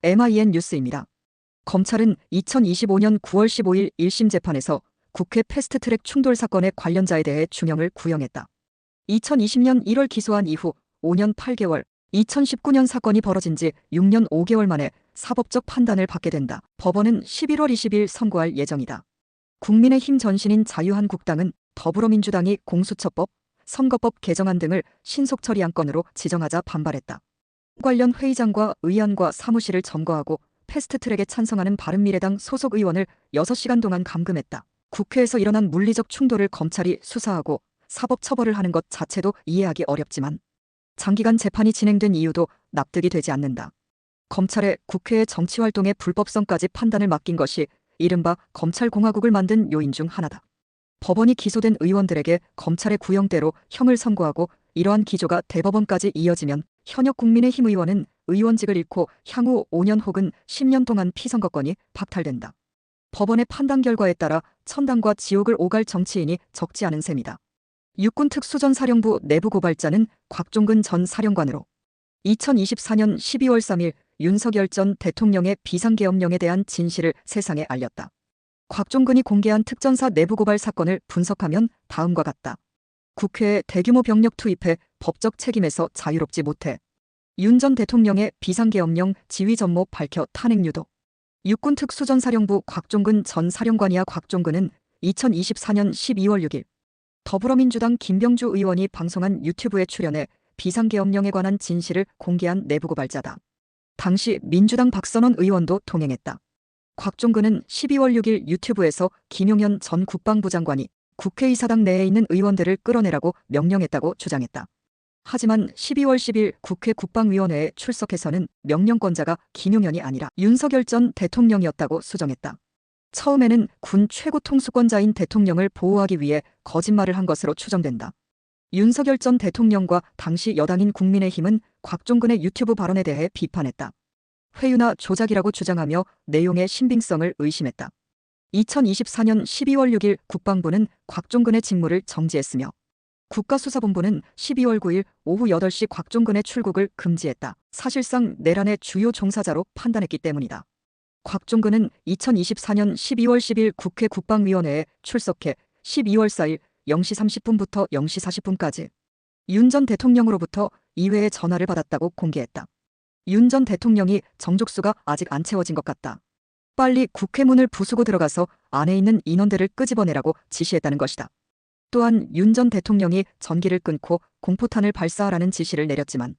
MIN 뉴스입니다. 검찰은 2025년 9월 15일 1심 재판에서 국회 패스트트랙 충돌 사건의 관련자에 대해 중형을 구형했다. 2020년 1월 기소한 이후 5년 8개월, 2019년 사건이 벌어진 지 6년 5개월 만에 사법적 판단을 받게 된다. 법원은 11월 20일 선고할 예정이다. 국민의힘 전신인 자유한국당은 더불어민주당이 공수처법, 선거법 개정안 등을 신속 처리한 건으로 지정하자 반발했다. 관련 회의장과 의안과 사무실을 점거하고 패스트트랙에 찬성하는 바른미래당 소속 의원을 6시간 동안 감금했다. 국회에서 일어난 물리적 충돌을 검찰이 수사하고 사법 처벌을 하는 것 자체도 이해하기 어렵지만 장기간 재판이 진행된 이유도 납득이 되지 않는다. 검찰의 국회의 정치활동의 불법성까지 판단을 맡긴 것이 이른바 검찰공화국을 만든 요인 중 하나다. 법원이 기소된 의원들에게 검찰의 구형대로 형을 선고하고 이러한 기조가 대법원까지 이어지면 현역 국민의힘 의원은 의원직을 잃고 향후 5년 혹은 10년 동안 피선거권이 박탈된다. 법원의 판단 결과에 따라 천당과 지옥을 오갈 정치인이 적지 않은 셈이다. 육군 특수전사령부 내부 고발자는 곽종근 전 사령관으로 2024년 12월 3일 윤석열 전 대통령의 비상계엄령에 대한 진실을 세상에 알렸다. 곽종근이 공개한 특전사 내부 고발 사건을 분석하면 다음과 같다. 국회에 대규모 병력 투입해 법적 책임에서 자유롭지 못해 윤 전 대통령의 비상계엄령 지휘 전모 밝혀 탄핵 유도. 육군 특수전사령부 곽종근 전 사령관이야. 곽종근은 2024년 12월 6일 더불어민주당 김병주 의원이 방송한 유튜브에 출연해 비상계엄령에 관한 진실을 공개한 내부 고발자다. 당시 민주당 박선원 의원도 동행했다. 곽종근은 12월 6일 유튜브에서 김용현 전 국방부 장관이 국회의사당 내에 있는 의원들을 끌어내라고 명령했다고 주장했다. 하지만 12월 10일 국회 국방위원회에 출석해서는 명령권자가 김용현이 아니라 윤석열 전 대통령이었다고 수정했다. 처음에는 군 최고 통수권자인 대통령을 보호하기 위해 거짓말을 한 것으로 추정된다. 윤석열 전 대통령과 당시 여당인 국민의힘은 곽종근의 유튜브 발언에 대해 비판했다. 회유나 조작이라고 주장하며 내용의 신빙성을 의심했다. 2024년 12월 6일 국방부는 곽종근의 직무를 정지했으며 국가수사본부는 12월 9일 오후 8시 곽종근의 출국을 금지했다. 사실상 내란의 주요 종사자로 판단했기 때문이다. 곽종근은 2024년 12월 10일 국회 국방위원회에 출석해 12월 4일 0시 30분부터 0시 40분까지 윤 전 대통령으로부터 2회의 전화를 받았다고 공개했다. 윤 전 대통령이 정족수가 아직 안 채워진 것 같다. 빨리 국회 문을 부수고 들어가서 안에 있는 인원들을 끄집어내라고 지시했다는 것이다. 또한 윤 전 대통령이 전기를 끊고 공포탄을 발사하라는 지시를 내렸지만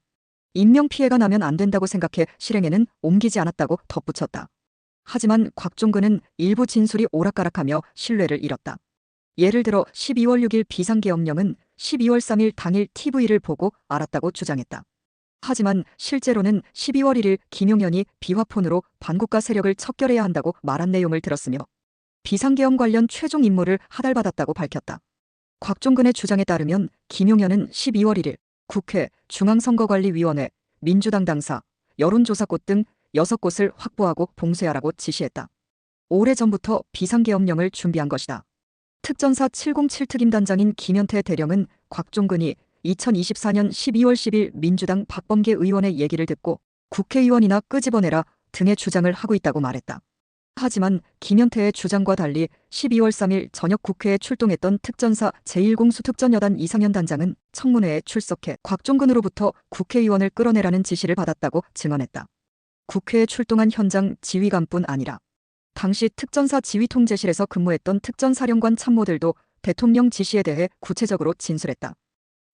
인명피해가 나면 안 된다고 생각해 실행에는 옮기지 않았다고 덧붙였다. 하지만 곽종근은 일부 진술이 오락가락하며 신뢰를 잃었다. 예를 들어 12월 6일 비상계엄령은 12월 3일 당일 TV를 보고 알았다고 주장했다. 하지만 실제로는 12월 1일 김용현이 비화폰으로 반국가 세력을 척결해야 한다고 말한 내용을 들었으며 비상계엄 관련 최종 임무를 하달받았다고 밝혔다. 곽종근의 주장에 따르면 김용현은 12월 1일 국회 중앙선거관리위원회, 민주당 당사, 여론조사꽃 등 6곳을 확보하고 봉쇄하라고 지시했다. 오래전부터 비상계엄령을 준비한 것이다. 특전사 707 특임단장인 김현태 대령은 곽종근이 2024년 12월 10일 민주당 박범계 의원의 얘기를 듣고 국회의원이나 끄집어내라 등의 주장을 하고 있다고 말했다. 하지만 김현태의 주장과 달리 12월 3일 저녁 국회에 출동했던 특전사 제1공수 특전여단 이상현 단장은 청문회에 출석해 곽종근으로부터 국회의원을 끌어내라는 지시를 받았다고 증언했다. 국회에 출동한 현장 지휘관뿐 아니라 당시 특전사 지휘통제실에서 근무했던 특전사령관 참모들도 대통령 지시에 대해 구체적으로 진술했다.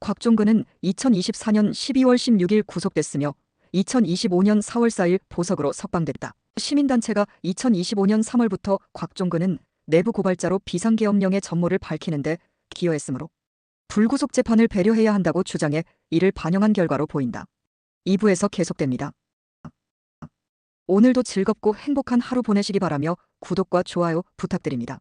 곽종근은 2024년 12월 16일 구속됐으며 2025년 4월 4일 보석으로 석방됐다. 시민단체가 2025년 3월부터 곽종근은 내부 고발자로 비상계엄령의 전모를 밝히는데 기여했으므로 불구속 재판을 배려해야 한다고 주장해 이를 반영한 결과로 보인다. 2부에서 계속됩니다. 오늘도 즐겁고 행복한 하루 보내시기 바라며 구독과 좋아요 부탁드립니다.